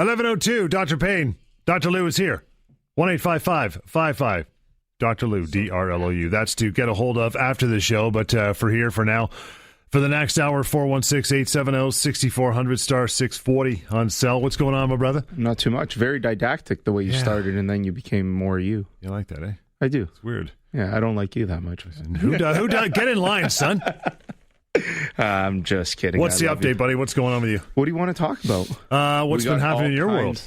11:02, Dr. Payne. Dr. Lou is here. 1-855-55. Dr. Lou, DRLOU. That's to get a hold of after the show, but for now, for the next hour, 416-870-6400, star 640 on cell. What's going on, my brother? Not too much. Very didactic the way you started, and then you became more you. You like that, eh? I do. It's weird. Yeah, I don't like you that much. Who does? Get in line, son. I'm just kidding. What's the update, buddy? What's going on with you? What do you want to talk about? What's been happening in your world?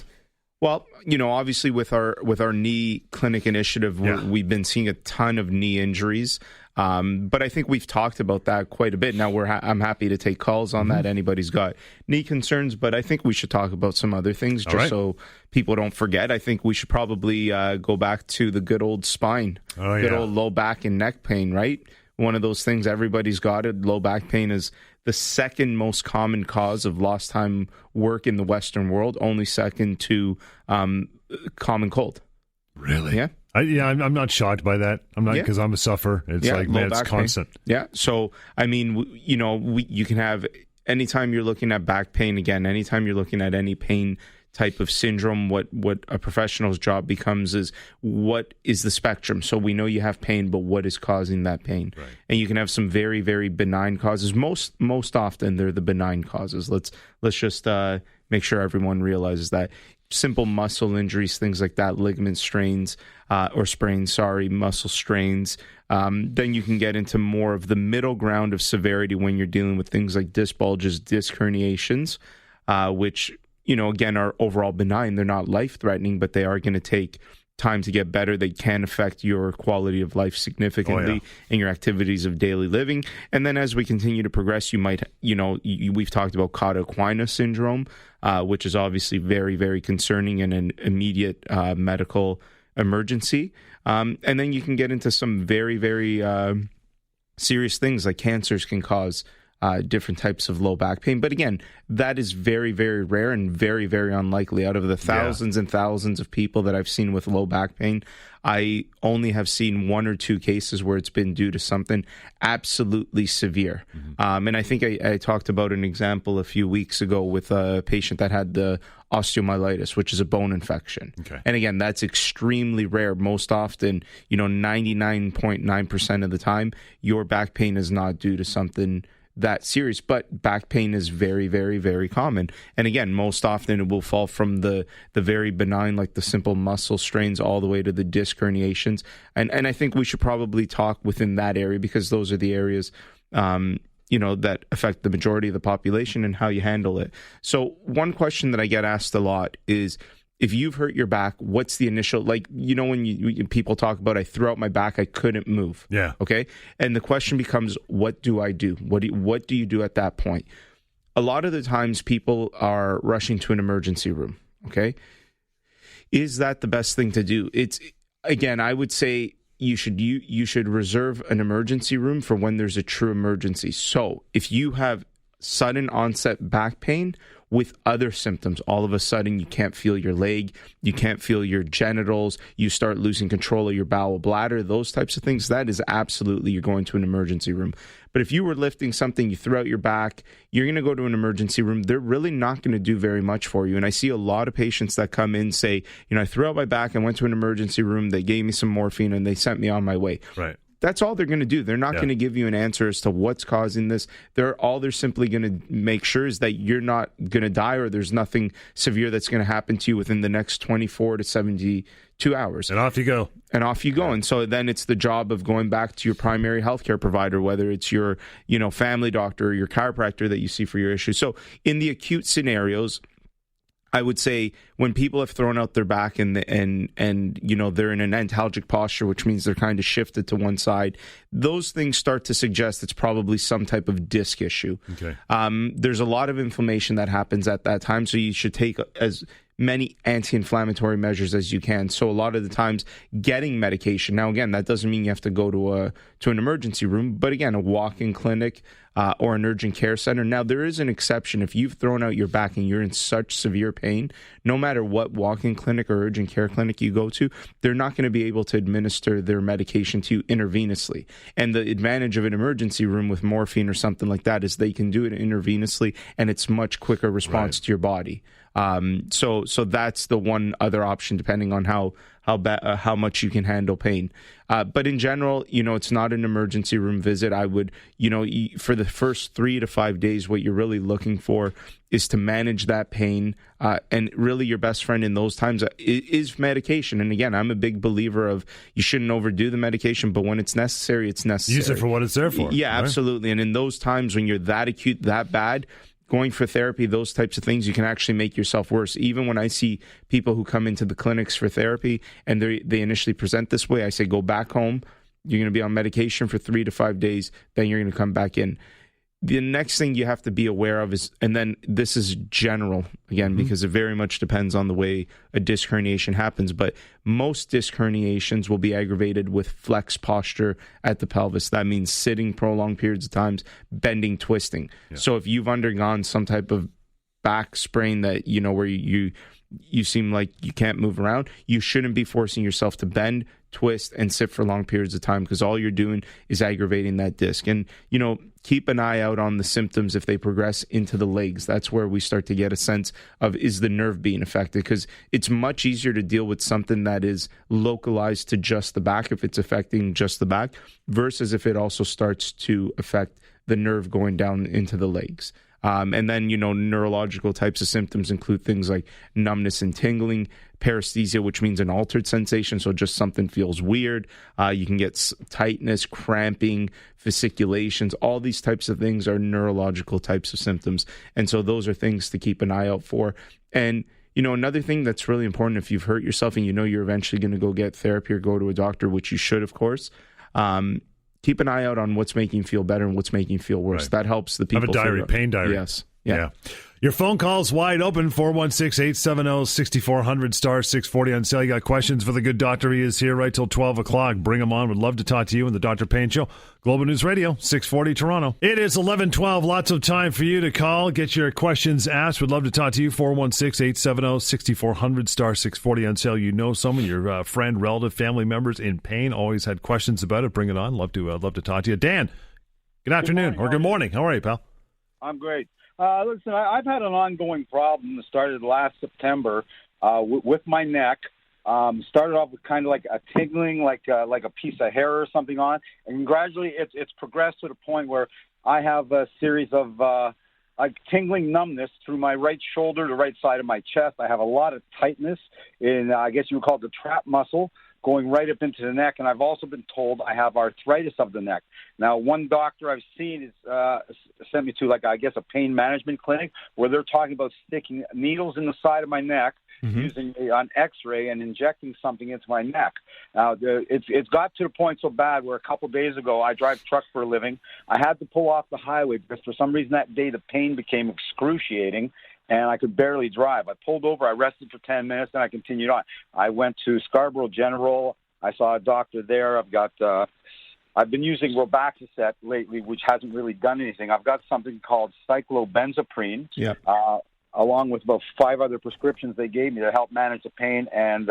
Well, obviously with our knee clinic initiative, we've been seeing a ton of knee injuries. But I think we've talked about that quite a bit. Now I'm happy to take calls on that. Anybody's got knee concerns, but I think we should talk about some other things so people don't forget. I think we should probably go back to the good old spine, good old low back and neck pain, right? One of those things everybody's got it. Low back pain is the second most common cause of lost time work in the Western world, only second to common cold. Really? Yeah. I'm not shocked by that. I'm not, because I'm a sufferer. It's like, man, it's constant. Pain. Yeah. So, I mean, you can have, anytime you're looking at back pain, again, anytime you're looking at any pain type of syndrome, what a professional's job becomes is, what is the spectrum? So we know you have pain, but what is causing that pain? Right. And you can have some very, very benign causes. Most often they're the benign causes. Let's just make sure everyone realizes that. Simple muscle injuries, things like that, ligament strains or sprains, muscle strains. Then you can get into more of the middle ground of severity when you're dealing with things like disc bulges, disc herniations, which, again, are overall benign. They're not life-threatening, but they are going to take time to get better. They can affect your quality of life significantly in your activities of daily living. And then as we continue to progress, you might, we've talked about Cauda-Equina syndrome, which is obviously very, very concerning and an immediate medical emergency. And then you can get into some very, very serious things like cancers can cause different types of low back pain. But again, that is very, very rare and very, very unlikely. Out of the thousands and thousands of people that I've seen with low back pain, I only have seen one or two cases where it's been due to something absolutely severe. Mm-hmm. And I think I talked about an example a few weeks ago with a patient that had the osteomyelitis, which is a bone infection. Okay. And again, that's extremely rare. Most often, 99.9% of the time, your back pain is not due to something that serious, but back pain is very, very, very common. And again, most often it will fall from the very benign, like the simple muscle strains, all the way to the disc herniations. And I think we should probably talk within that area, because those are the areas that affect the majority of the population and how you handle it. So one question that I get asked a lot is, if you've hurt your back, what's the initial, when people talk about, I threw out my back, I couldn't move. Yeah. Okay. And the question becomes, what do I do? What do you do at that point? A lot of the times people are rushing to an emergency room. Okay. Is that the best thing to do? Again, I would say you should reserve an emergency room for when there's a true emergency. So if you have sudden onset back pain with other symptoms, all of a sudden you can't feel your leg, you can't feel your genitals, you start losing control of your bowel bladder, those types of things, that is absolutely, you're going to an emergency room. But if you were lifting something, you threw out your back, you're going to go to an emergency room, they're really not going to do very much for you. And I see a lot of patients that come in say, I threw out my back, I went to an emergency room, they gave me some morphine and they sent me on my way. Right. That's all they're going to do. They're not going to give you an answer as to what's causing this. They're simply going to make sure is that you're not going to die, or there's nothing severe that's going to happen to you within the next 24 to 72 hours. And off you go. And so then it's the job of going back to your primary healthcare provider, whether it's your, family doctor or your chiropractor that you see for your issue. So in the acute scenarios, I would say when people have thrown out their back and they're in an antalgic posture, which means they're kind of shifted to one side, those things start to suggest it's probably some type of disc issue. Okay. There's a lot of inflammation that happens at that time, so you should take as many anti-inflammatory measures as you can. So a lot of the times getting medication. Now, again, that doesn't mean you have to go to an emergency room, but again, a walk-in clinic or an urgent care center. Now, there is an exception. If you've thrown out your back and you're in such severe pain, no matter what walk-in clinic or urgent care clinic you go to, they're not going to be able to administer their medication to you intravenously. And the advantage of an emergency room with morphine or something like that is they can do it intravenously, and it's much quicker response to your body. So that's the one other option, depending on how much you can handle pain. But in general, it's not an emergency room visit. I would, for the first 3 to 5 days, what you're really looking for is to manage that pain. And really your best friend in those times is medication. And again, I'm a big believer of you shouldn't overdo the medication, but when it's necessary, it's necessary. Use it for what it's there for. Yeah, right? Absolutely. And in those times when you're that acute, that bad, going for therapy, those types of things, you can actually make yourself worse. Even when I see people who come into the clinics for therapy and they initially present this way, I say, go back home. You're going to be on medication for 3 to 5 days. Then you're going to come back in. The next thing you have to be aware of is, and then this is general, again, because it very much depends on the way a disc herniation happens, but most disc herniations will be aggravated with flex posture at the pelvis. That means sitting prolonged periods of times, bending, twisting. Yeah. So if you've undergone some type of back sprain that, where you seem like you can't move around, you shouldn't be forcing yourself to bend, twist, and sit for long periods of time, because all you're doing is aggravating that disc. And, keep an eye out on the symptoms if they progress into the legs. That's where we start to get a sense of, is the nerve being affected? Because it's much easier to deal with something that is localized to just the back, if it's affecting just the back, versus if it also starts to affect the nerve going down into the legs. And then, neurological types of symptoms include things like numbness and tingling, paresthesia, which means an altered sensation, so just something feels weird. You can get tightness, cramping, fasciculations. All these types of things are neurological types of symptoms. And so those are things to keep an eye out for. And, another thing that's really important, if you've hurt yourself and you're eventually going to go get therapy or go to a doctor, which you should, of course, keep an eye out on what's making you feel better and what's making you feel worse. Right. That helps the people. Have a diary, pain diary. Yes. Yeah. Your phone call's wide open, 416-870-6400, star 640 on sale. You got questions for the good doctor? He is here right till 12 o'clock. Bring him on. Would love to talk to you in the Dr. Payne Show. Global News Radio, 640 Toronto. It is 11:12. Lots of time for you to call. Get your questions asked. Would love to talk to you. 416-870-6400, star 640 on sale. Someone, your friend, relative, family members in pain, always had questions about it. Bring it on. Love to talk to you. Dan, good afternoon or good morning. How are you, pal? I'm great. Listen, I've had an ongoing problem that started last September with my neck. Started off with kind of like a tingling, like a piece of hair or something on, and gradually it's progressed to the point where I have a series of tingling numbness through my right shoulder, the right side of my chest. I have a lot of tightness in, I guess you would call it the trap muscle, going right up into the neck, and I've also been told I have arthritis of the neck. Now, one doctor I've seen is sent me to, a pain management clinic where they're talking about sticking needles in the side of my neck, using an X-ray and injecting something into my neck. Now, it's got to the point so bad where a couple days ago, I drive truck for a living. I had to pull off the highway because for some reason that day the pain became excruciating, and I could barely drive. I pulled over, I rested for 10 minutes, and I continued on. I went to Scarborough General. I saw a doctor there. I've been using Robaxacet lately, which hasn't really done anything. I've got something called cyclobenzaprine, along with about 5 other prescriptions they gave me to help manage the pain and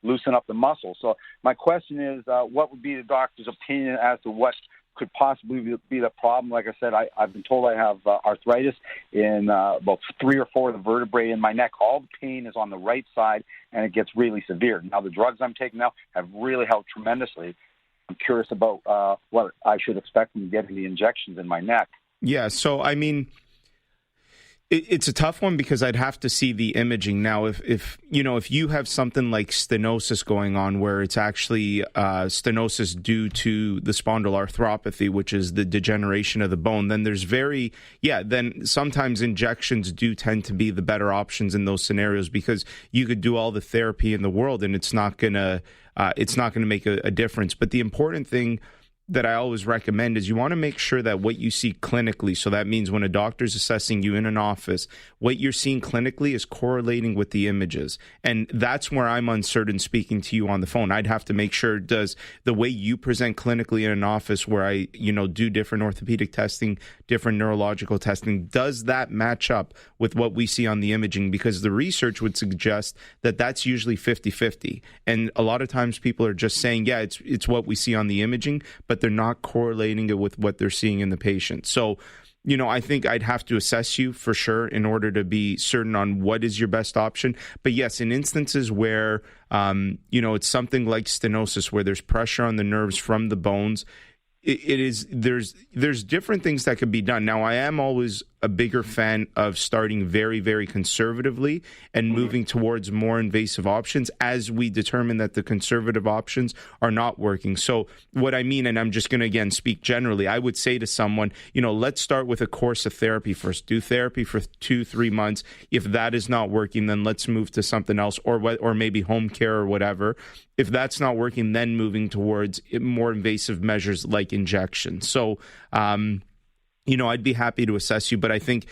loosen up the muscle. So my question is, what would be the doctor's opinion as to what could possibly be the problem? Like I said, I've been told I have arthritis in about 3 or 4 of the vertebrae in my neck. All the pain is on the right side, and it gets really severe. Now, the drugs I'm taking now have really helped tremendously. I'm curious about what I should expect from getting the injections in my neck. Yeah, so, I mean, it's a tough one because I'd have to see the imaging. Now, if you have something like stenosis going on where it's actually stenosis due to the spondyloarthropathy, which is the degeneration of the bone, then then sometimes injections do tend to be the better options in those scenarios, because you could do all the therapy in the world and it's not gonna make a difference. But the important thing that I always recommend is you want to make sure that what you see clinically, so that means when a doctor's assessing you in an office, what you're seeing clinically is correlating with the images. And that's where I'm uncertain speaking to you on the phone. I'd have to make sure, does the way you present clinically in an office where I, do different orthopedic testing, different neurological testing, does that match up with what we see on the imaging? Because the research would suggest that that's usually 50-50. And a lot of times people are just saying, yeah, it's what we see on the imaging, but they're not correlating it with what they're seeing in the patient. So I think I'd have to assess you for sure in order to be certain on what is your best option. But yes, in instances where, it's something like stenosis, where there's pressure on the nerves from the bones, there's different things that could be done. Now, I am always a bigger fan of starting very, very conservatively and moving towards more invasive options as we determine that the conservative options are not working. So what I mean, and I'm just going to, again, speak generally, I would say to someone, let's start with a course of therapy first. Do therapy for 2-3 months. If that is not working, then let's move to something else, or maybe home care or whatever. If that's not working, then moving towards more invasive measures like injections. So, I'd be happy to assess you, but I think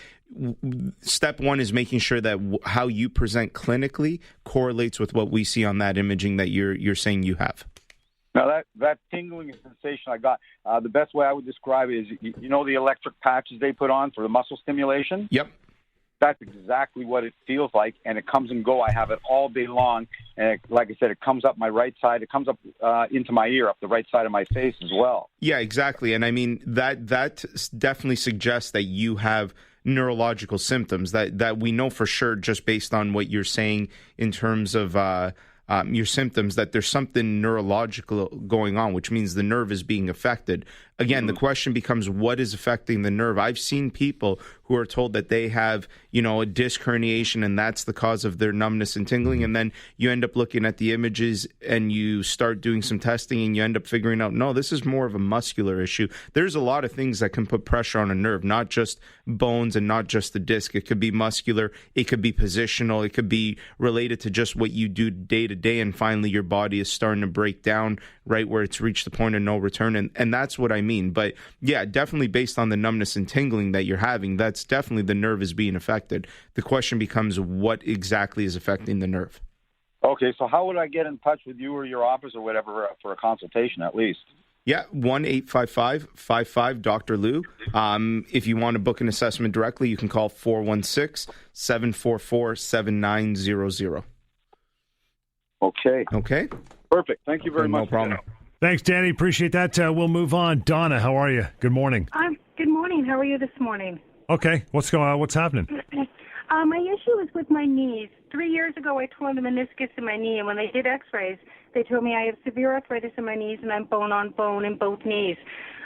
step one is making sure that how you present clinically correlates with what we see on that imaging that you're saying you have. Now, that tingling sensation I got, the best way I would describe it is, the electric patches they put on for the muscle stimulation? Yep. That's exactly what it feels like, and it comes and go. I have it all day long, and like I said, it comes up my right side. It comes up into my ear, up the right side of my face as well. Yeah, exactly. And I mean, that definitely suggests that you have neurological symptoms that we know for sure just based on what you're saying in terms of your symptoms, that there's something neurological going on, which means the nerve is being affected. Again, the question becomes, what is affecting the nerve? I've seen people who are told that they have, a disc herniation, and that's the cause of their numbness and tingling. And then you end up looking at the images and you start doing some testing and you end up figuring out, no, this is more of a muscular issue. There's a lot of things that can put pressure on a nerve, not just bones and not just the disc. It could be muscular. It could be positional. It could be related to just what you do day to day. And finally, your body is starting to break down right where it's reached the point of no return. And that's what I mean. But yeah, definitely based on the numbness and tingling that you're having, that's definitely the nerve is being affected. The question becomes, what exactly is affecting the nerve? Okay, so how would I get in touch with you or your office or whatever for a consultation at least? Yeah, 1-855-55 Lou. If you want to book an assessment directly, you can call 416-744-7900. Okay. Perfect. Thank you very much. No problem. Thanks, Danny. Appreciate that. We'll move on. Donna, how are you? Good morning. Good morning. How are you this morning? Okay. What's going on? What's happening? My issue is with my knees. 3 years ago, I tore the meniscus in my knee, and when they did x-rays, they told me I have severe arthritis in my knees and I'm bone on bone in both knees.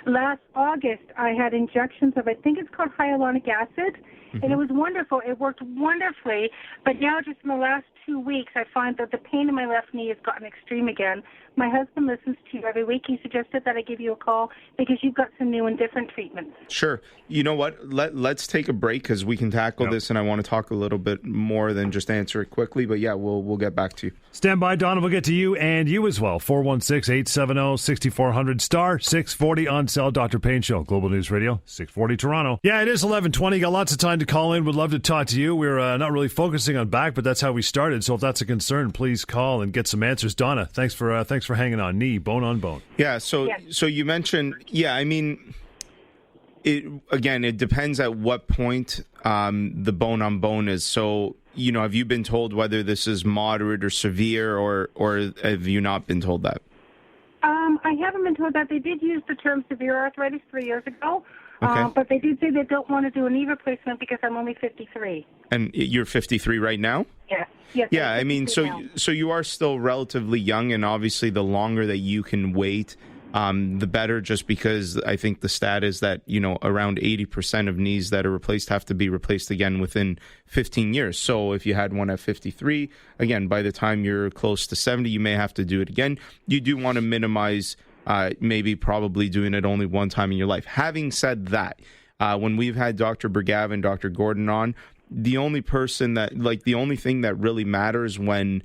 Last August, I had injections of, I think it's called hyaluronic acid, and it was wonderful. It worked wonderfully, but now just in the last 2 weeks, I find that the pain in my left knee has gotten extreme again. My husband listens to you every week. He suggested that I give you a call because you've got some new and different treatments. Sure. You know what? Let's take a break because we can tackle this, and I want to talk a little bit more than just answer it quickly. But yeah, we'll get back to you. Stand by, Donna. We'll get to you and you as well. 416-870-6400 star 640 on cell. Dr. Payne Show, Global News Radio, 640 Toronto. Yeah, it is 11:20. Got lots of time to call in. Would love to talk to you. We're not really focusing on back, but that's how we started. So if that's a concern, please call and get some answers. Donna, thanks for hanging on. Knee, bone on bone. Yeah. So you mentioned, I mean, it depends at what point the bone on bone is. So, have you been told whether this is moderate or severe, or have you not been told that? I haven't been told that. They did use the term severe arthritis 3 years ago, okay. But they did say they don't want to do a knee replacement because I'm only 53. And you're 53 right now? Yes. Yeah, I mean, so you are still relatively young, and obviously the longer that you can wait, the better, just because I think the stat is that, around 80% of knees that are replaced have to be replaced again within 15 years. So if you had one at 53, again, by the time you're close to 70, you may have to do it again. You do want to minimize probably doing it only one time in your life. Having said that, when we've had Dr. Burgav and Dr. Gordon on, the only thing that really matters when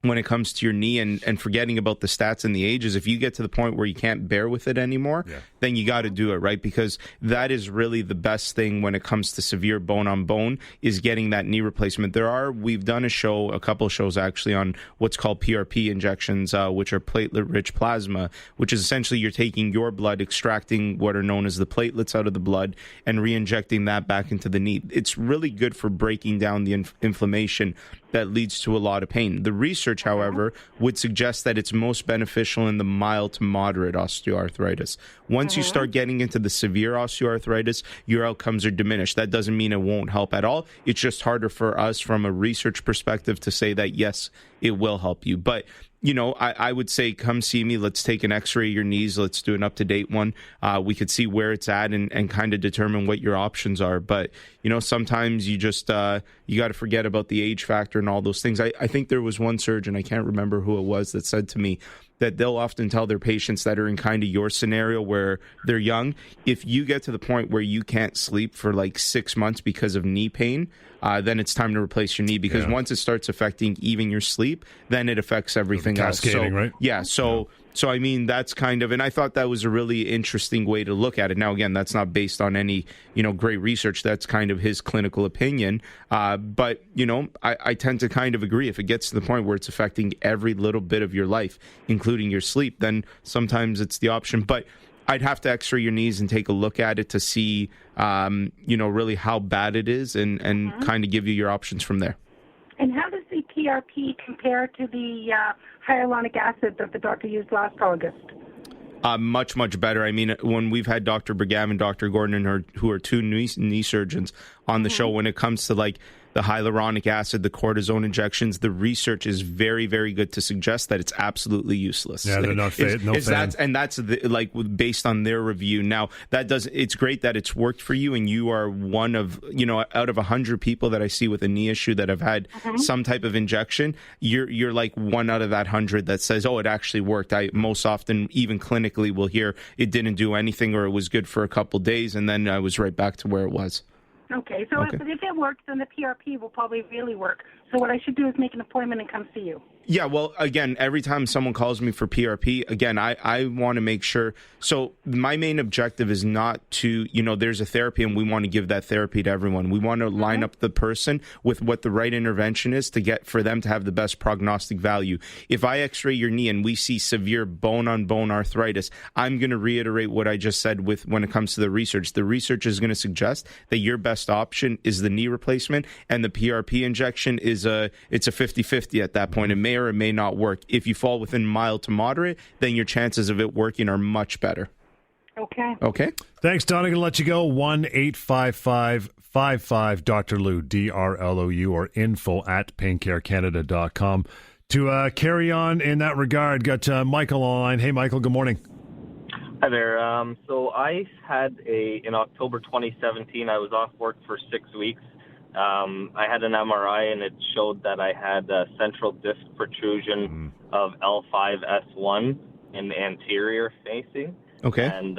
it comes to your knee and forgetting about the stats and the ages, if you get to the point where you can't bear with it anymore, then you got to do it, right? Because that is really the best thing when it comes to severe bone on bone, is getting that knee replacement. We've done a couple of shows actually, on what's called PRP injections, which are platelet-rich plasma, which is essentially you're taking your blood, extracting what are known as the platelets out of the blood, and re-injecting that back into the knee. It's really good for breaking down the inflammation that leads to a lot of pain. The research, however, would suggest that it's most beneficial in the mild to moderate osteoarthritis. Once you start getting into the severe osteoarthritis, your outcomes are diminished. That doesn't mean it won't help at all. It's just harder for us from a research perspective to say that, yes, it will help you. But I would say come see me. Let's take an x-ray of your knees. Let's do an up-to-date one. We could see where it's at and kind of determine what your options are. But, sometimes you just, you got to forget about the age factor and all those things. I think there was one surgeon, I can't remember who it was, that said to me that they'll often tell their patients that are in kind of your scenario where they're young, if you get to the point where you can't sleep for like 6 months because of knee pain, then it's time to replace your knee, because once it starts affecting even your sleep, then it affects everything else. Cascading, right? Yeah. So I mean, that's kind of, and I thought that was a really interesting way to look at it. Now, again, that's not based on any, great research. That's kind of his clinical opinion. But, I tend to kind of agree. If it gets to the point where it's affecting every little bit of your life, including your sleep, then sometimes it's the option. But I'd have to x-ray your knees and take a look at it to see, really how bad it is and kind of give you your options from there. And how does the PRP compare to the hyaluronic acid that the doctor used last August? Much, much better. I mean, when we've had Dr. Brigam and Dr. Gordon, who are two knee surgeons on the show, when it comes to like the hyaluronic acid, the cortisone injections, the research is very, very good to suggest that it's absolutely useless. Yeah, they're not that's based on their review. Now, it's great that it's worked for you, and you are one of, out of 100 people that I see with a knee issue that have had some type of injection, you're like one out of that 100 that says, oh, it actually worked. I most often, even clinically, will hear it didn't do anything, or it was good for a couple days, and then I was right back to where it was. Okay, so if it works, then the PRP will probably really work. So what I should do is make an appointment and come see you. Yeah, well, again, every time someone calls me for PRP, again, I want to make sure. So my main objective is not to, there's a therapy and we want to give that therapy to everyone. We want to line up the person with what the right intervention is for them to have the best prognostic value. If I x-ray your knee and we see severe bone-on-bone arthritis, I'm going to reiterate what I just said when it comes to the research. The research is going to suggest that your best option is the knee replacement, and the PRP injection it's a 50-50 at that point. It may or it may not work. If you fall within mild to moderate, then your chances of it working are much better. Okay. Thanks, Don. I'm going to let you go. 1-855-55 Lou, DRLOU, or info@paincarecanada.com. To carry on in that regard, got Michael on the line. Hey, Michael, good morning. Hi there. So I had in October 2017, I was off work for 6 weeks. I had an MRI, and it showed that I had a central disc protrusion of L5-S1 in the anterior facing. Okay. And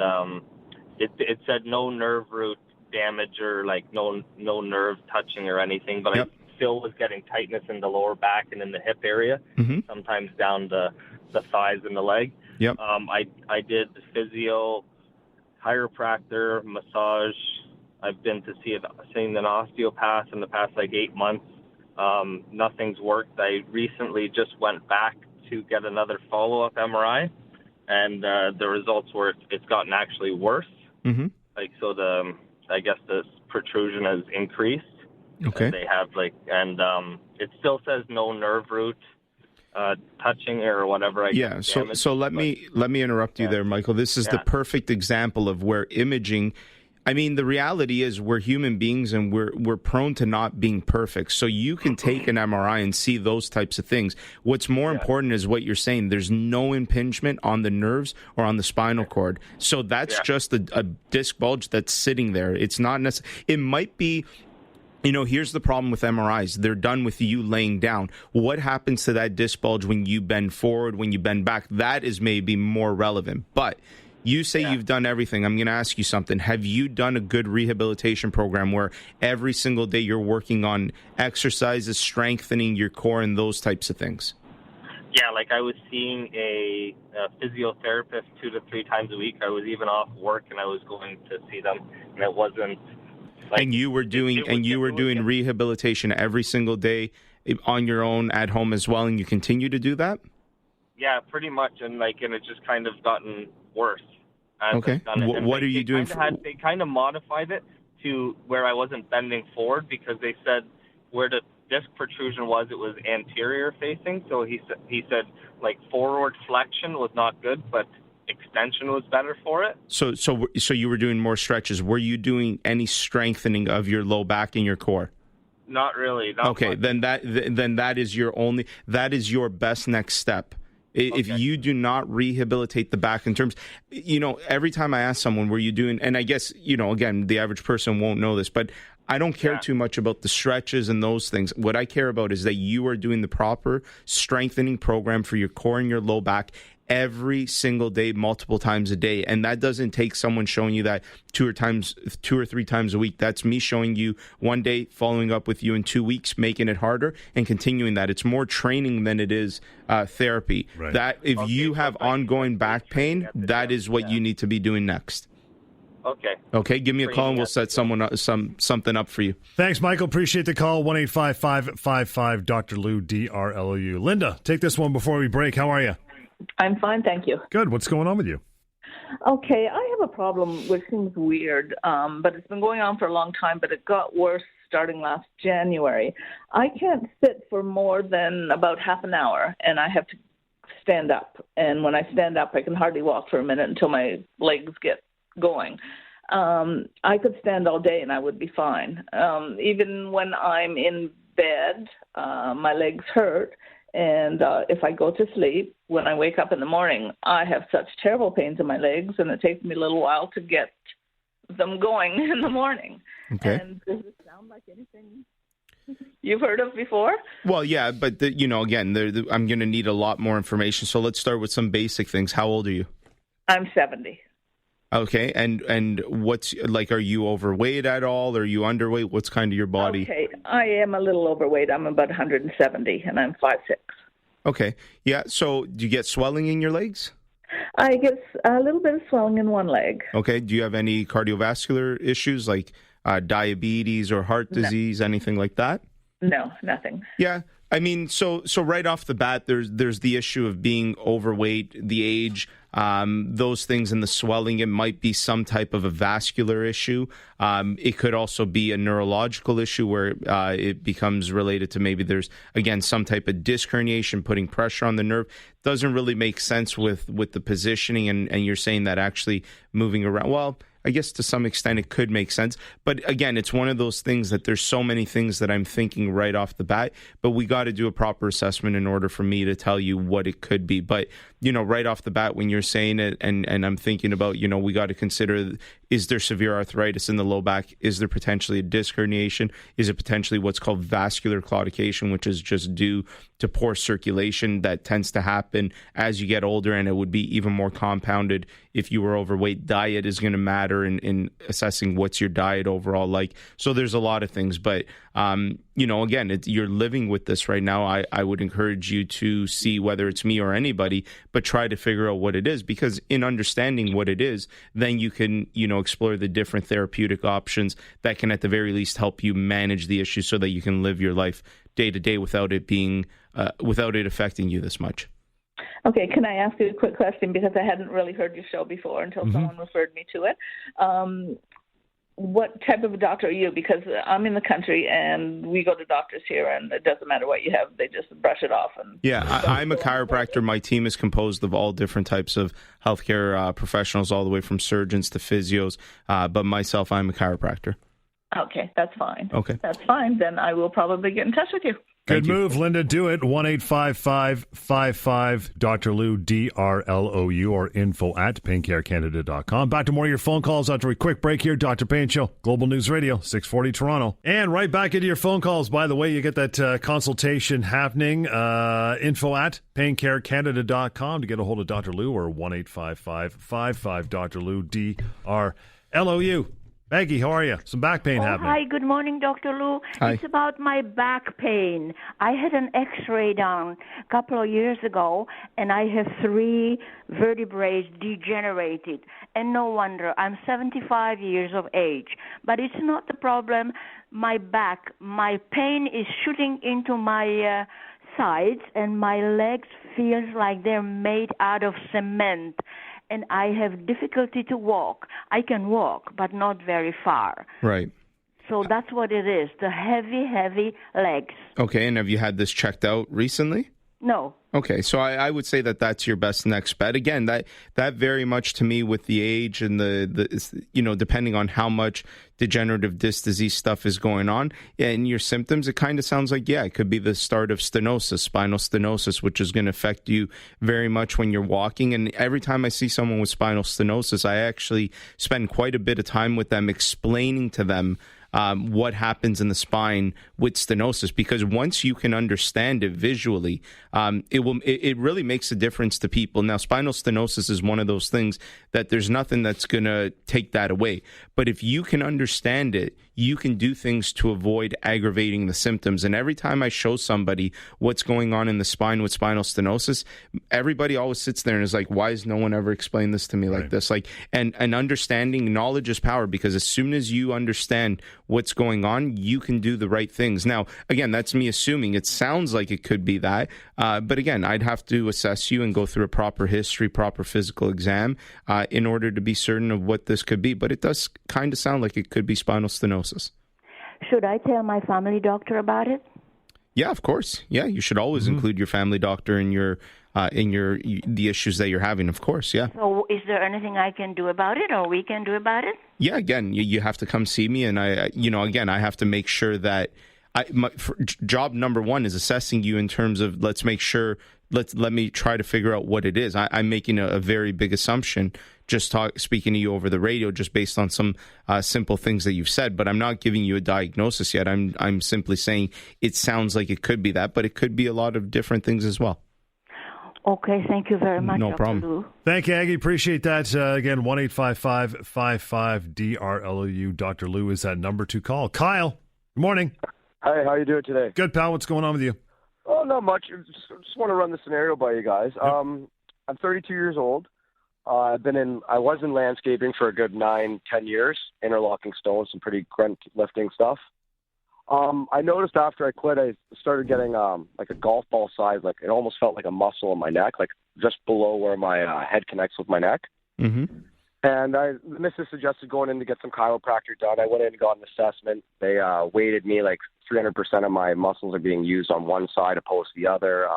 it said no nerve root damage or like no nerve touching or anything, but I still was getting tightness in the lower back and in the hip area, sometimes down the thighs and the leg. Yep. I did physio, chiropractor, massage. I've been to seeing an osteopath in the past 8 months. Nothing's worked. I recently just went back to get another follow-up MRI, and the results were it's gotten actually worse. Mm-hmm. I guess the protrusion has increased. Okay. They have it still says no nerve root touching or whatever. So let me interrupt you there, Michael. This is the perfect example of where imaging. I mean, the reality is we're human beings and we're prone to not being perfect. So you can take an MRI and see those types of things. What's more important is what you're saying. There's no impingement on the nerves or on the spinal cord. So that's just a disc bulge that's sitting there. It's not necessarily. It might be. Here's the problem with MRIs. They're done with you laying down. What happens to that disc bulge when you bend forward, when you bend back? That is maybe more relevant. But you say you've done everything. I'm going to ask you something. Have you done a good rehabilitation program where every single day you're working on exercises, strengthening your core, and those types of things? Yeah, I was seeing a physiotherapist 2 to 3 times a week. I was even off work, and I was going to see them, and it wasn't. And you were doing rehabilitation every single day on your own at home as well, and you continue to do that? Yeah, pretty much, and it's just kind of gotten worse. Okay. What are you doing? They kind of modified it to where I wasn't bending forward because they said where to disc protrusion was, it was anterior facing. So he said like forward flexion was not good, but extension was better for it. So you were doing more stretches. Were you doing any strengthening of your low back and your core? Not really. Okay, then that is your best next step. If you do not rehabilitate the back in terms, every time I ask someone, were you doing, and I guess, again, the average person won't know this, but I don't care too much about the stretches and those things. What I care about is that you are doing the proper strengthening program for your core and your low back every single day, multiple times a day. And that doesn't take someone showing you that 2 or 3 times a week. That's me showing you one day, following up with you in 2 weeks, making it harder and continuing that. It's more training than it is therapy. Right. That if you have ongoing back pain, that is what you need to be doing next. Okay, give me a call and we'll set something up for you. Thanks, Michael. Appreciate the call. 1-855-55 Dr. Lou, DRLOU. Linda, take this one before we break. How are you? I'm fine, thank you. Good. What's going on with you? Okay, I have a problem which seems weird, but it's been going on for a long time, but it got worse starting last January. I can't sit for more than about half an hour, and I have to stand up. And when I stand up, I can hardly walk for a minute until my legs get going. I could stand all day and I would be fine. Even when I'm in bed, my legs hurt. And if I go to sleep, when I wake up in the morning, I have such terrible pains in my legs, and it takes me a little while to get them going in the morning. Okay. And does it sound like anything you've heard of before? Well, yeah, but, again, I'm going to need a lot more information. So let's start with some basic things. How old are you? I'm 70. Okay, and what's, like, are you overweight at all? Are you underweight? What's kind of your body? Okay, I am a little overweight. I'm about 170, and I'm 5'6". Okay, yeah, so do you get swelling in your legs? I get a little bit of swelling in one leg. Okay, do you have any cardiovascular issues like diabetes or heart disease, anything like that? No, nothing. Yeah. I mean, so right off the bat, there's the issue of being overweight, the age, those things, and the swelling. It might be some type of a vascular issue. It could also be a neurological issue where it becomes related to maybe there's, again, some type of disc herniation, putting pressure on the nerve. Doesn't really make sense with the positioning, and you're saying that actually moving around. Well, I guess to some extent it could make sense. But again, it's one of those things that there's so many things that I'm thinking right off the bat, but we got to do a proper assessment in order for me to tell you what it could be. But, right off the bat, when you're saying it and I'm thinking about, we got to consider, is there severe arthritis in the low back? Is there potentially a disc herniation? Is it potentially what's called vascular claudication, which is just due to poor circulation that tends to happen as you get older, and it would be even more compounded if you were overweight. Diet is going to matter in assessing what's your diet overall like. So there's a lot of things, but again, you're living with this right now. I would encourage you to see whether it's me or anybody, but try to figure out what it is, because in understanding what it is, then you can, explore the different therapeutic options that can at the very least help you manage the issue so that you can live your life day to day without it affecting you this much. Okay, can I ask you a quick question, because I hadn't really heard your show before until someone referred me to it. What type of a doctor are you? Because I'm in the country and we go to doctors here, and it doesn't matter what you have. They just brush it off. I'm a chiropractor. My team is composed of all different types of healthcare professionals, all the way from surgeons to physios. But myself, I'm a chiropractor. Okay, that's fine. Okay. That's fine. Then I will probably get in touch with you. Good move, Linda. Do it. 1-855-55 Dr. Lou, DRLOU, or info@paincarecanada.com. Back to more of your phone calls after a quick break here. Dr. Pain Show, Global News Radio, 640 Toronto. And right back into your phone calls. By the way, you get that consultation happening. Info@paincarecanada.com to get a hold of Dr. Lou, or 1-855-55 Dr. Lou, DRLOU. Maggie, how are you? Some back pain happening. Hi, good morning, Dr. Lou. Hi. It's about my back pain. I had an x-ray done a couple of years ago, and I have 3 vertebrae degenerated. And no wonder, I'm 75 years of age. But it's not the problem. My back, my pain is shooting into my sides, and my legs feels like they're made out of cement. And I have difficulty to walk. I can walk, but not very far. Right. So that's what it is, the heavy legs. Okay, and have you had this checked out recently? No. Okay, so I would say that that's your best next bet. Again, that very much to me with the age and the depending on how much degenerative disc disease stuff is going on and your symptoms, it kind of sounds like, it could be the start of stenosis, spinal stenosis, which is going to affect you very much when you're walking. And every time I see someone with spinal stenosis, I actually spend quite a bit of time with them explaining to them what happens in the spine with stenosis, because once you can understand it visually, it really makes a difference to people. Now, spinal stenosis is one of those things that there's nothing that's going to take that away. But if you can understand it, you can do things to avoid aggravating the symptoms. And every time I show somebody what's going on in the spine with spinal stenosis, everybody always sits there and is like, why has no one ever explained this to me like this? And understanding, knowledge is power, because as soon as you understand what's going on, you can do the right things. Now, again, that's me assuming. It sounds like it could be that. But again, I'd have to assess you and go through a proper history, proper physical exam in order to be certain of what this could be. But it does kind of sound like it could be spinal stenosis. Should I tell my family doctor about it? Yeah, of course. Yeah, you should always include your family doctor in the issues that you're having, of course, yeah. So is there anything I can do about it, or we can do about it? Yeah, again, you have to come see me, and I have to make sure that job number one is assessing you in terms of let me try to figure out what it is. I'm making a very big assumption just speaking to you over the radio, just based on some simple things that you've said, but I'm not giving you a diagnosis yet. I'm simply saying it sounds like it could be that, but it could be a lot of different things as well. Okay, thank you very much. No Dr. problem. Lou. Thank you, Aggie. Appreciate that. Again, 1-855-55-DRLOU. Dr. Lou is that number to call. Kyle, good morning. Hi, how you doing today? Good, pal. What's going on with you? Oh, not much. Just want to run the scenario by you guys. Yep. I'm 32 years old. I was in landscaping for a good 9-10 years, interlocking stones, some pretty grunt lifting stuff. I noticed after I quit, I started getting like a golf ball size, like it almost felt like a muscle in my neck, like just below where my head connects with my neck. Mm-hmm. And the missus suggested going in to get some chiropractor done. I went in and got an assessment. They weighted me like 300% of my muscles are being used on one side opposed to the other.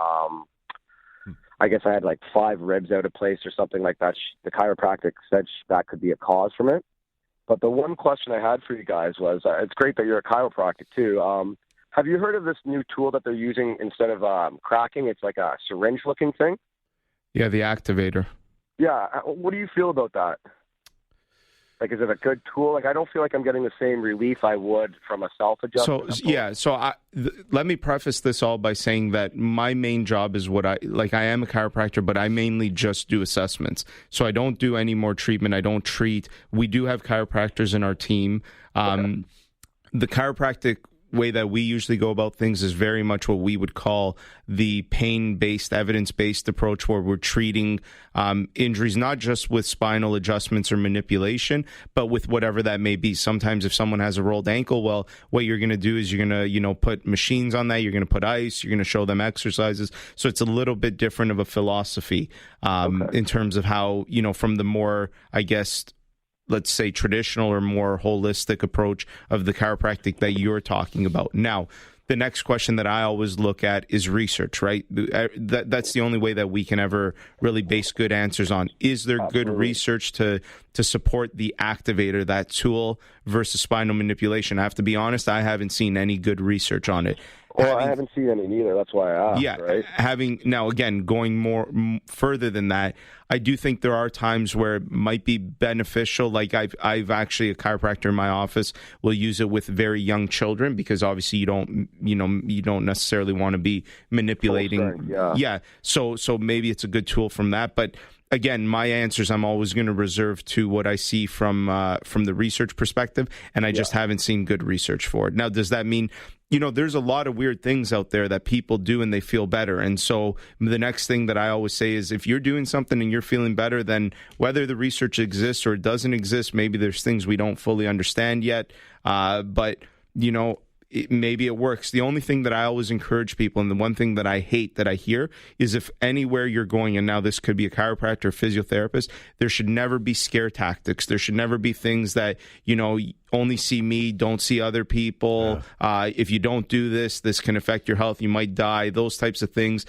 I guess I had like 5 ribs out of place or something like that. The chiropractic said that could be a cause from it. But the one question I had for you guys was, it's great that you're a chiropractic too. Have you heard of this new tool that they're using instead of cracking? It's like a syringe-looking thing. Yeah, the activator. Yeah. What do you feel about that? Like, is it a good tool? Like, I don't feel like I'm getting the same relief I would from a self-adjustment. So let me preface this all by saying that my main job is I am a chiropractor, but I mainly just do assessments. So I don't do any more treatment. I don't treat. We do have chiropractors in our team. The chiropractic way that we usually go about things is very much what we would call the pain-based, evidence-based approach, where we're treating injuries not just with spinal adjustments or manipulation, but with whatever that may be. Sometimes if someone has a rolled ankle, well, what you're going to do is you're going to, put machines on that. You're going to put ice. You're going to show them exercises. So it's a little bit different of a philosophy in terms of how, from the more, I guess, let's say traditional or more holistic approach of the chiropractic that you're talking about. Now, the next question that I always look at is research, right? That's the only way that we can ever really base good answers on. Is there good research to support the activator, that tool, versus spinal manipulation? I have to be honest, I haven't seen any good research on it. Well, I haven't seen any neither. That's why I asked. Yeah, right? Now again, going more further than that, I do think there are times where it might be beneficial. Like I've actually, a chiropractor in my office will use it with very young children, because obviously you don't necessarily want to be manipulating. Yeah. So maybe it's a good tool from that, but. Again, my answers I'm always going to reserve to what I see from the research perspective, and I just haven't seen good research for it. Now, does that mean, there's a lot of weird things out there that people do and they feel better? And so the next thing that I always say is, if you're doing something and you're feeling better, then whether the research exists or it doesn't exist, maybe there's things we don't fully understand yet. But maybe it works. The only thing that I always encourage people, and the one thing that I hate that I hear, is if anywhere you're going, and now this could be a chiropractor or physiotherapist, there should never be scare tactics. There should never be things that, only see me, don't see other people. Yeah. If you don't do this, this can affect your health. You might die. Those types of things.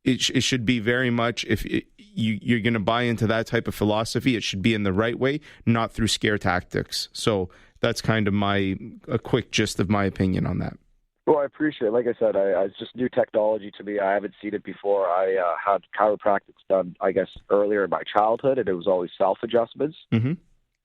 It should be very much, if you're going to buy into that type of philosophy, it should be in the right way, not through scare tactics. So that's kind of a quick gist of my opinion on that. Well, I appreciate it. Like I said, it's just new technology to me. I haven't seen it before. I had chiropractic done, I guess, earlier in my childhood, and it was always self-adjustments. Mm-hmm.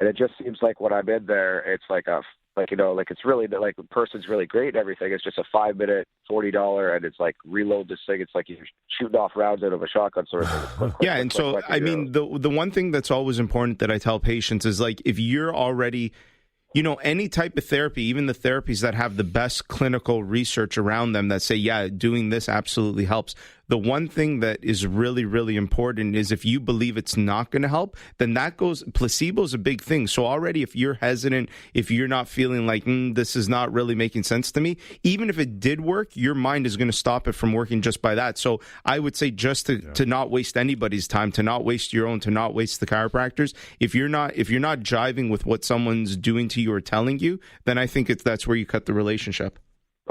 And it just seems like when I'm in there, it's it's really like the person's really great and everything. It's just a 5-minute, $40, and it's like reload this thing. It's like you're shooting off rounds out of a shotgun sort of thing. Quick, yeah, and so I mean, the one thing that's always important that I tell patients is, like, if you're already, any type of therapy, even the therapies that have the best clinical research around them that say, yeah, doing this absolutely helps. The one thing that is really, really important is if you believe it's not going to help, then placebo is a big thing. So already if you're hesitant, if you're not feeling like, this is not really making sense to me, even if it did work, your mind is going to stop it from working just by that. So I would say just to not waste anybody's time, to not waste your own, to not waste the chiropractors. If you're not jiving with what someone's doing to you or telling you, then I think that's where you cut the relationship.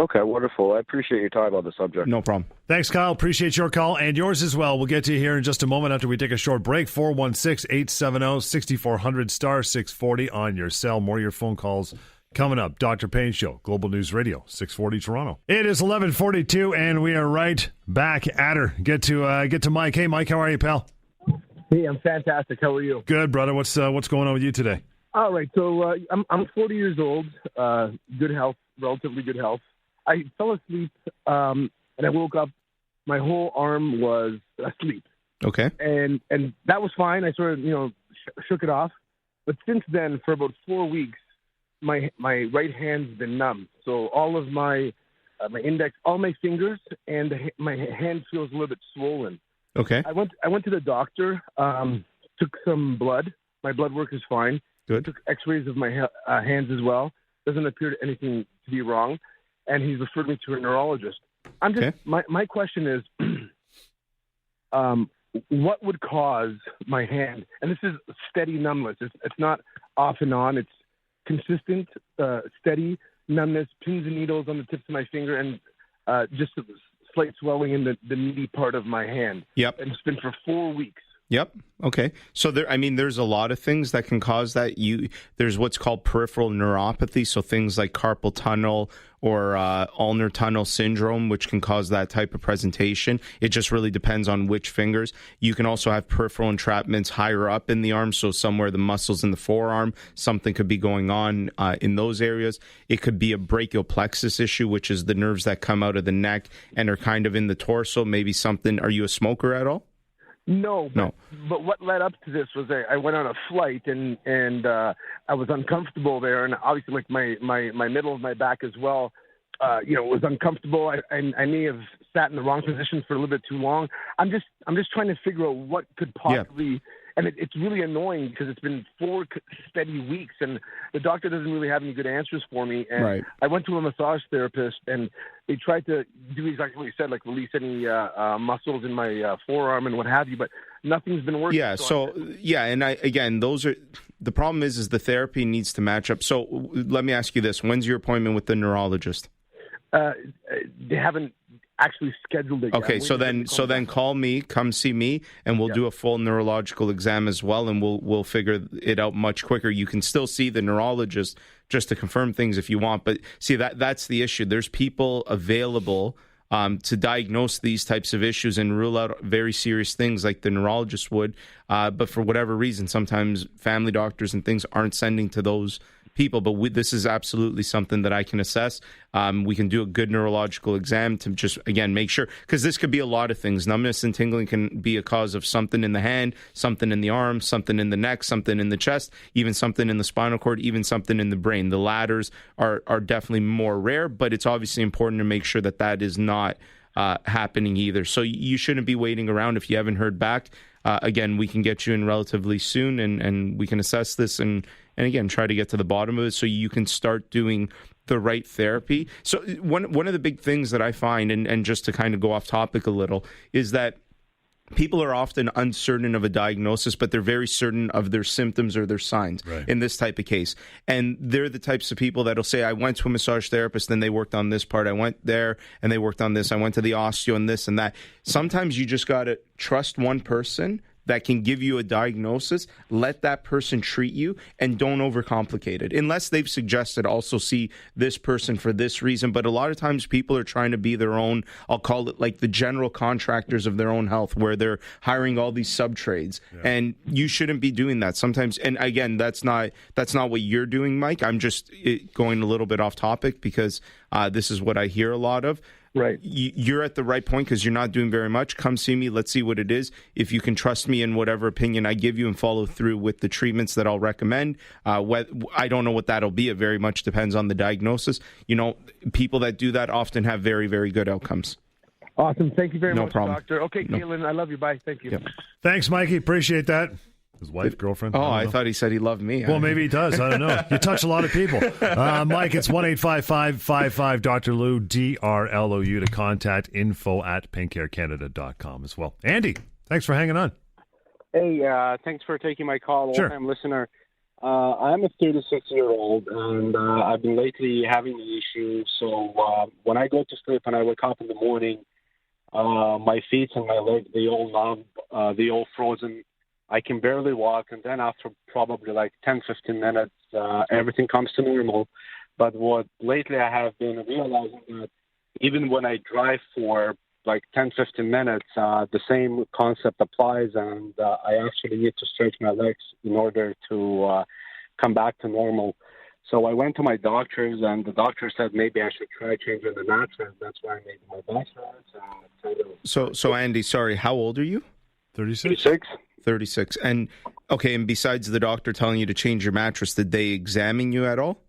Okay, wonderful. I appreciate your time on the subject. No problem. Thanks, Kyle. Appreciate your call and yours as well. We'll get to you here in just a moment after we take a short break. 416-870-6400 *640 on your cell. More of your phone calls coming up. Dr. Payne Show, Global News Radio, 640 Toronto. It is 11:42, and we are right back at her. Get to Mike. Hey, Mike, how are you, pal? Hey, I'm fantastic. How are you? Good, brother. What's going on with you today? All right. So I'm 40 years old. Good health, relatively good health. I fell asleep, and I woke up. My whole arm was asleep. Okay. And that was fine. I sort of, shook it off. But since then, for about 4 weeks, my right hand's been numb. So all of my index, all my fingers, and my hand feels a little bit swollen. Okay. I went to the doctor, took some blood. My blood work is fine. Good. Took x-rays of my hands as well. Doesn't appear anything to be wrong. And he's referred me to a neurologist. My question is, what would cause my hand? And this is steady numbness. It's not off and on. It's consistent, steady numbness, pins and needles on the tips of my finger, and just a slight swelling in the meaty part of my hand. Yep. And it's been for 4 weeks. Yep. Okay. So there's a lot of things that can cause that. There's what's called peripheral neuropathy. So things like carpal tunnel or ulnar tunnel syndrome, which can cause that type of presentation. It just really depends on which fingers. You can also have peripheral entrapments higher up in the arm. So somewhere the muscles in the forearm, something could be going on in those areas. It could be a brachial plexus issue, which is the nerves that come out of the neck and are kind of in the torso. Maybe something. Are you a smoker at all? No. But what led up to this was I went on a flight and I was uncomfortable there, and obviously like my middle of my back as well, was uncomfortable. I may have sat in the wrong position for a little bit too long. I'm just trying to figure out what could possibly. Yeah. And it's really annoying because it's been 4 steady weeks, and the doctor doesn't really have any good answers for me. And right. I went to a massage therapist, and they tried to do exactly what you said, like release any muscles in my forearm and what have you, but nothing's been working. Yeah, and those are the problem is the therapy needs to match up. So let me ask you this: when's your appointment with the neurologist? They haven't actually scheduled it yet. Okay, so then call me, come see me, and we'll do a full neurological exam as well, and we'll figure it out much quicker. You can still see the neurologist just to confirm things if you want, but see that's the issue. There's people available to diagnose these types of issues and rule out very serious things like the neurologist would, but for whatever reason, sometimes family doctors and things aren't sending to those people, but this is absolutely something that I can assess. We can do a good neurological exam to just, again, make sure, because this could be a lot of things. Numbness and tingling can be a cause of something in the hand, something in the arm, something in the neck, something in the chest, even something in the spinal cord, even something in the brain. The latters are definitely more rare, but it's obviously important to make sure that is not happening either. So you shouldn't be waiting around if you haven't heard back. Again, we can get you in relatively soon, and we can assess this and again, try to get to the bottom of it so you can start doing the right therapy. So one of the big things that I find, and just to kind of go off topic a little, is that people are often uncertain of a diagnosis, but they're very certain of their symptoms or their signs in this type of case. And they're the types of people that'll say, I went to a massage therapist, then they worked on this part. I went there and they worked on this. I went to the osteo and this and that. Sometimes you just got to trust one person that can give you a diagnosis, let that person treat you, and don't overcomplicate it. Unless they've suggested also see this person for this reason. But a lot of times people are trying to be their own, I'll call it like the general contractors of their own health, where they're hiring all these sub-trades. And you shouldn't be doing that sometimes. And again, that's not what you're doing, Mike. I'm just going a little bit off topic because this is what I hear a lot of. Right. You're at the right point because you're not doing very much. Come see me. Let's see what it is. If you can trust me in whatever opinion I give you and follow through with the treatments that I'll recommend. I don't know what that'll be. It very much depends on the diagnosis. You know, people that do that often have very, very good outcomes. Awesome. Thank you very much, problem. Doctor. Okay, No. Caitlin, I love you. Bye. Thank you. Yep. Thanks, Mikey. Appreciate that. His wife, girlfriend. Oh, I thought he said he loved me. Well, maybe he does. I don't know. You touch a lot of people. Mike, it's 1-855-55-Dr. Lou, DRLOU to contact info@paincarecanada.com as well. Andy, thanks for hanging on. Hey, thanks for taking my call. Sure. Long-time listener. I'm a 36-year-old, and I've been lately having the issue. So when I go to sleep and I wake up in the morning, my feet and my legs, they all numb, they all frozen. I can barely walk, and then after probably like 10-15 minutes, everything comes to normal. But what lately I have been realizing that even when I drive for like 10-15 minutes, the same concept applies, and I actually need to stretch my legs in order to come back to normal. So I went to my doctors, and the doctor said maybe I should try changing the mattress. That's why I made my back hurts. So Andy, sorry, how old are you? 36. 36. And okay, and besides the doctor telling you to change your mattress, did they examine you at all?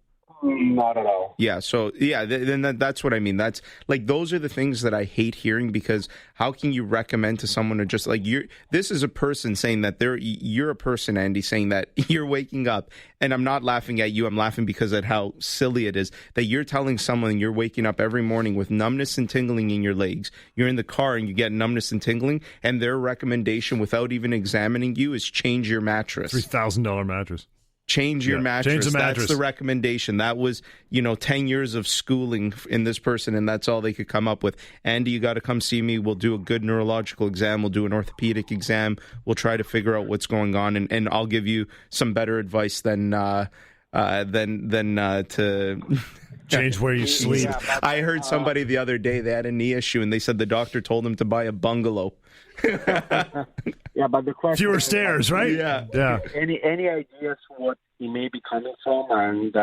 Not at all. Yeah, so then that's what I mean. That's like, those are the things that I hate hearing, because how can you recommend to someone to just like, this is a person saying that you're a person, Andy, saying that you're waking up, and I'm not laughing at you, I'm laughing because at how silly it is that you're telling someone you're waking up every morning with numbness and tingling in your legs. You're in the car and you get numbness and tingling, and their recommendation without even examining you is change your mattress. $3,000 mattress. Change your mattress. Change the mattress. That's the recommendation. That was, 10 years of schooling in this person, and that's all they could come up with. Andy, you got to come see me. We'll do a good neurological exam. We'll do an orthopedic exam. We'll try to figure out what's going on, and I'll give you some better advice than to change where you sleep. Yeah, I heard somebody the other day, they had a knee issue, and they said the doctor told them to buy a bungalow. Yeah, but the question Fewer stairs, right? Yeah. Any ideas what he may be coming from? And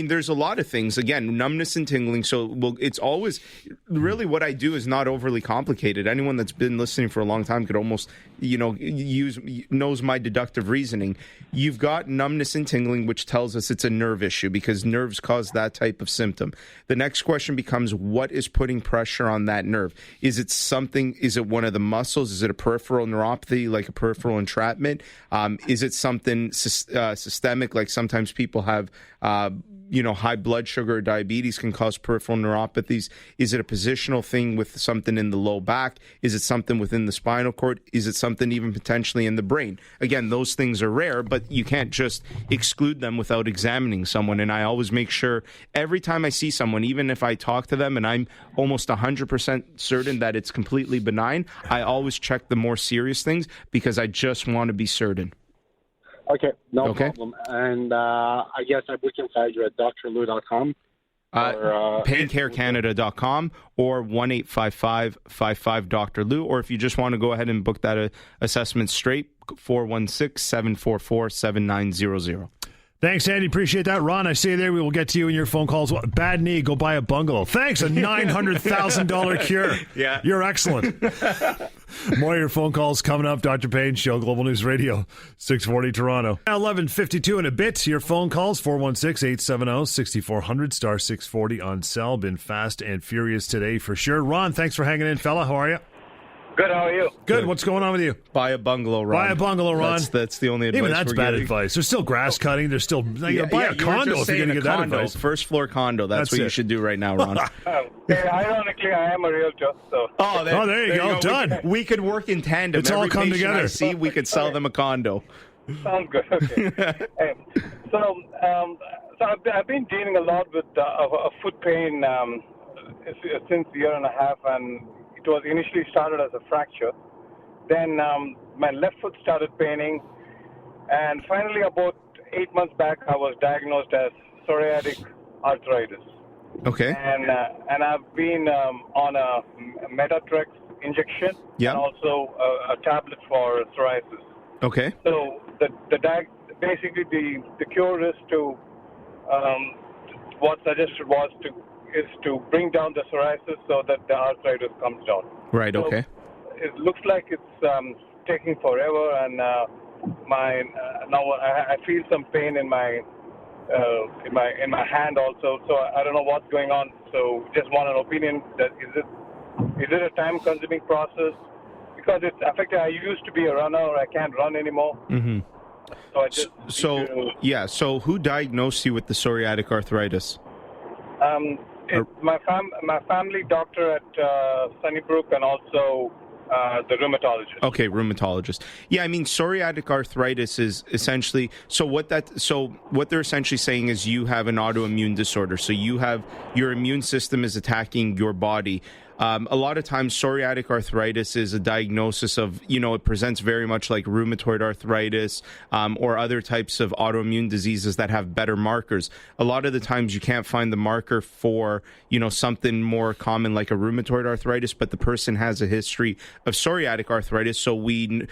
there's a lot of things. Again, numbness and tingling. So it's always really what I do is not overly complicated. Anyone that's been listening for a long time could almost knows my deductive reasoning. You've got numbness and tingling, which tells us it's a nerve issue because nerves cause that type of symptom. The next question becomes, what is putting pressure on that nerve? Is it something? Is it one of the muscles? Is it a peripheral neuropathy, like a peripheral entrapment? Is it something systemic, like sometimes people have high blood sugar or diabetes can cause peripheral neuropathies? Is it a positional thing with something in the low back? Is it something within the spinal cord? Is it something even potentially in the brain? Again, those things are rare, but you can't just exclude them without examining someone. And I always make sure every time I see someone, even if I talk to them and I'm almost 100% certain that it's completely benign, I always check the more serious things because I just want to be certain. Okay, no problem. And I guess we can find you at drlou.com. PainCareCanada.com or 1-855-55-Dr. Lou. Or if you just want to go ahead and book that assessment straight, 416-744-7900. Thanks, Andy. Appreciate that. Ron, I see you there. We will get to you in your phone calls. Bad knee, go buy a bungalow. Thanks, a $900,000 cure. Yeah. You're excellent. More of your phone calls coming up. Dr. Payne Show, Global News Radio, 640 Toronto. 11:52 in a bit. Your phone calls, 416-870-6400, star 640 on cell. Been fast and furious today for sure. Ron, thanks for hanging in, fella. How are you? Good, how are you? Good. What's going on with you? Buy a bungalow, Ron. Buy a bungalow, Ron. That's the only advice. Even that's we're bad giving. advice. There's still grass cutting. There's still buy a condo if you're going to get that advice. First floor condo. That's what you should do right now, Ron. Ironically, I am a realtor. So. There you go. Done. We could work in tandem. It's all come together. I see, we could sell them a condo. Sounds good. Okay. So I've been dealing a lot with foot pain since a year and a half, and it was initially started as a fracture. Then my left foot started paining, and finally about 8 months back, I was diagnosed as psoriatic arthritis. Okay. And I've been on a Metatrex injection and also a tablet for psoriasis. Okay. So basically the cure is to what suggested was to bring down the psoriasis so that the arthritis comes down. Right. So okay. It looks like it's taking forever, and now I feel some pain in my hand also. So I don't know what's going on. So just want an opinion. That is it a time-consuming process? Because it's affected. I used to be a runner. I can't run anymore. Mm-hmm. So I just So who diagnosed you with the psoriatic arthritis? My family doctor at Sunnybrook, and also the rheumatologist. Okay, rheumatologist. Yeah, I mean, psoriatic arthritis is essentially what they're essentially saying is you have an autoimmune disorder. So your immune system is attacking your body. A lot of times psoriatic arthritis is a diagnosis of, it presents very much like rheumatoid arthritis or other types of autoimmune diseases that have better markers. A lot of the times you can't find the marker for, something more common like a rheumatoid arthritis, but the person has a history of psoriatic arthritis. So we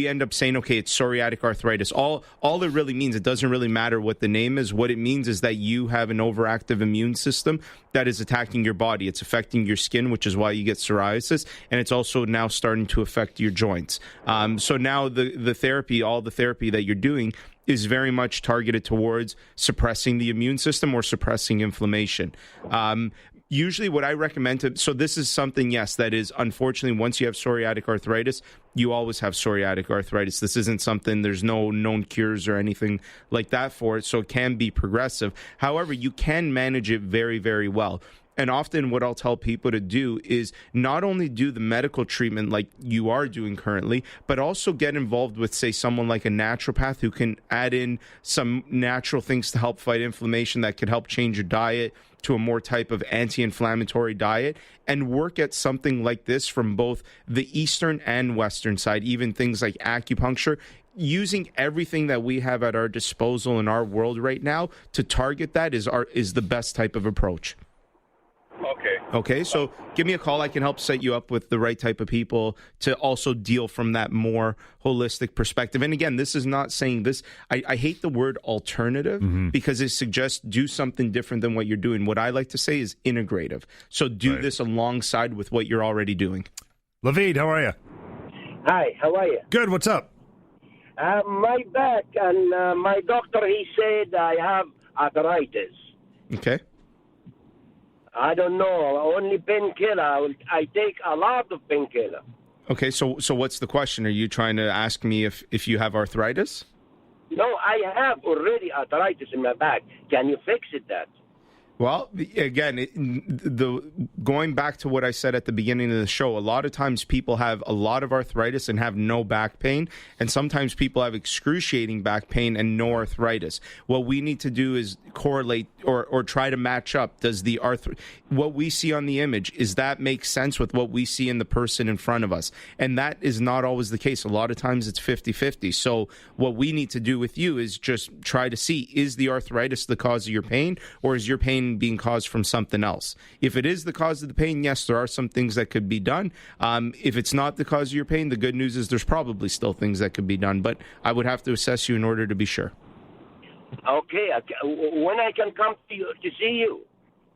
end up saying, okay, it's psoriatic arthritis. All it really means, it doesn't really matter what the name is. What it means is that you have an overactive immune system that is attacking your body. It's affecting your skin, which is why you get psoriasis, and it's also now starting to affect your joints. So now the therapy, all the therapy that you're doing is very much targeted towards suppressing the immune system or suppressing inflammation. Usually what I recommend so this is something, yes, that is unfortunately once you have psoriatic arthritis, you always have psoriatic arthritis. This isn't something, there's no known cures or anything like that for it, so it can be progressive. However, you can manage it very, very well. And often what I'll tell people to do is not only do the medical treatment like you are doing currently, but also get involved with, say, someone like a naturopath who can add in some natural things to help fight inflammation that could help change your diet to a more type of anti-inflammatory diet, and work at something like this from both the eastern and western side, even things like acupuncture, using everything that we have at our disposal in our world right now to target that is the best type of approach. Okay, so give me a call. I can help set you up with the right type of people to also deal from that more holistic perspective. And again, this is not saying this. I hate the word alternative because it suggests do something different than what you're doing. What I like to say is integrative. So do this alongside with what you're already doing. Lavid, how are you? Hi, how are you? Good, what's up? My back, and my doctor, he said I have arthritis. Okay. I don't know. Only painkiller. I take a lot of painkiller. Okay, so what's the question? Are you trying to ask me if you have arthritis? No, I have already arthritis in my back. Can you fix that? Well, again, going back to what I said at the beginning of the show, a lot of times people have a lot of arthritis and have no back pain, and sometimes people have excruciating back pain and no arthritis. What we need to do is correlate or try to match up. Does what we see on the image, is that make sense with what we see in the person in front of us? And that is not always the case. A lot of times it's 50-50. So what we need to do with you is just try to see, is the arthritis the cause of your pain, or is your pain being caused from something else? If it is the cause of the pain, yes, there are some things that could be done. If it's not the cause of your pain, the good news is there's probably still things that could be done, but I would have to assess you in order to be sure. Okay. When I can come to see you?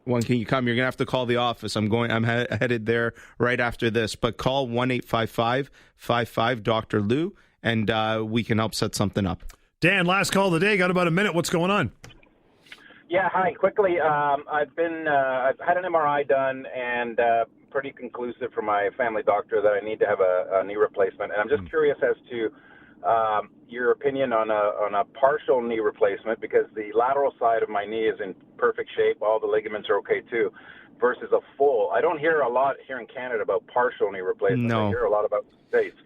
When can you come? You're going to have to call the office. I'm headed there right after this, but call 1-855-55 Dr. Lou, and we can help set something up. Dan, last call of the day. Got about a minute. What's going on? Yeah, hi. Quickly, I've had an MRI done, and pretty conclusive from my family doctor that I need to have a knee replacement, and I'm just curious as to your opinion on a partial knee replacement, because the lateral side of my knee is in perfect shape. All the ligaments are okay too, versus a full. I don't hear a lot here in Canada about partial knee replacement. No. I hear a lot about the States.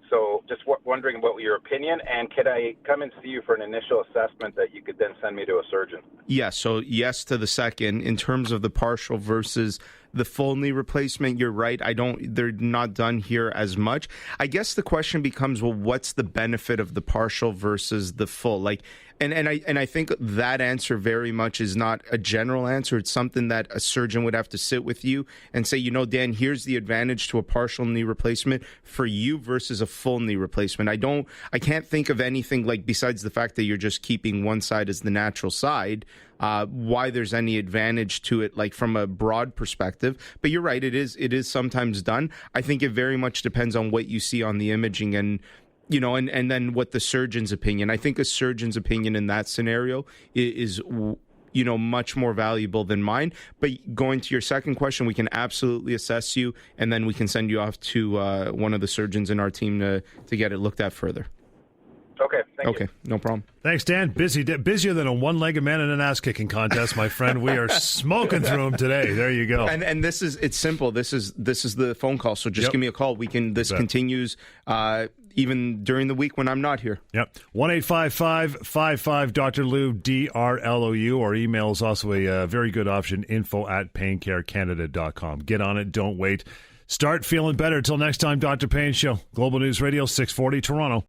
So just wondering about your opinion, and could I come and see you for an initial assessment that you could then send me to a surgeon? Yes, so yes to the second. In terms of the partial versus the full knee replacement, you're right. They're not done here as much. I guess the question becomes, well, what's the benefit of the partial versus the full? Like, and I think that answer very much is not a general answer. It's something that a surgeon would have to sit with you and say, Dan, here's the advantage to a partial knee replacement for you versus a full knee replacement. I can't think of anything, like, besides the fact that you're just keeping one side as the natural side, why there's any advantage to it, like from a broad perspective. But you're right, it is sometimes done. I think it very much depends on what you see on the imaging and then what the surgeon's opinion. I think a surgeon's opinion in that scenario is much more valuable than mine. But going to your second question, we can absolutely assess you, and then we can send you off to one of the surgeons in our team to get it looked at further. Okay, thank you. Okay, no problem. Thanks, Dan. Busier than a one-legged man in an ass-kicking contest, my friend. We are smoking through them today. There you go. And it's simple. This is the phone call. So just give me a call. This continues even during the week when I'm not here. Yep. 1-855-55 Dr. Lou, DRLOU, or email is also a very good option, info@paincarecanada.com. Get on it. Don't wait. Start feeling better. Till next time, Dr. Payne Show. Global News Radio, 640 Toronto.